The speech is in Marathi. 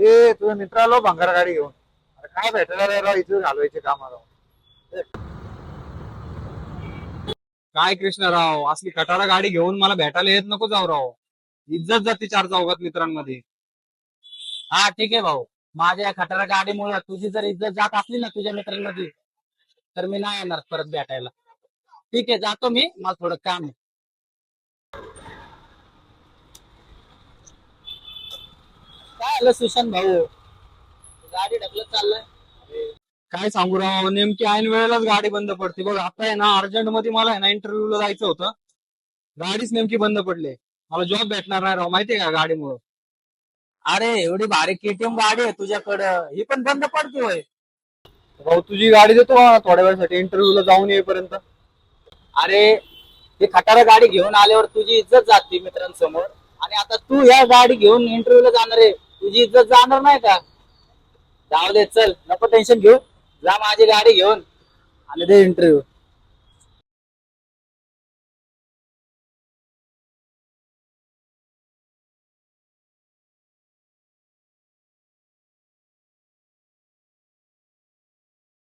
ए तुझा मित्र आलो भंगार गाडी घेऊन. अरे काय भेटायला रे राव, इथं घालवायचे कामाला. काय कृष्णराव, असली खटारा गाडी घेऊन मला भेटायला येत नको जाऊ राव. इज्जत जाते चार चौघात मित्रांमध्ये. हा ठीक आहे भाऊ. माझ्या या खटारा गाडीमुळे तुझी जर इज्जत जात असली ना तुझ्या मित्रांमध्ये, तर मी नाही येणार परत भेटायला. ठीक आहे, जातो मी, मला थोडं काम आहे. काय आलं सुशांत भाऊ, गाडी ढकलत चाललाय? काय सांगू राव, नेमकी ऐन वेळेलाच गाडी बंद पडते बघ. आता आहे ना, अर्जंट मध्ये मला आहे ना इंटरव्ह्यूला जायचं होतं. गाडीच नेमकी बंद पडली. मला जॉब भेटणार नाही राव, माहितीये का गाडीमुळं. अरे एवढी भारी केटीएम गाडी आहे तुझ्याकडं, ही पण बंद पडते होय? भाऊ तुझी गाडी देतो मला थोड्या वेळासाठी इंटरव्ह्यूला जाऊन येईपर्यंत. अरे ही खटारा गाडी घेऊन आल्यावर तुझी इज्जत जाते मित्रांसमोर, आणि आता तू या गाडी घेऊन इंटरव्ह्यूला जाणार आहे, तुझी इज्जत जाणार नाही का? जाऊ दे, चल नको टेन्शन घेऊ, जा माझी गाडी घेऊन आणि दे इंटरव्ह्यू.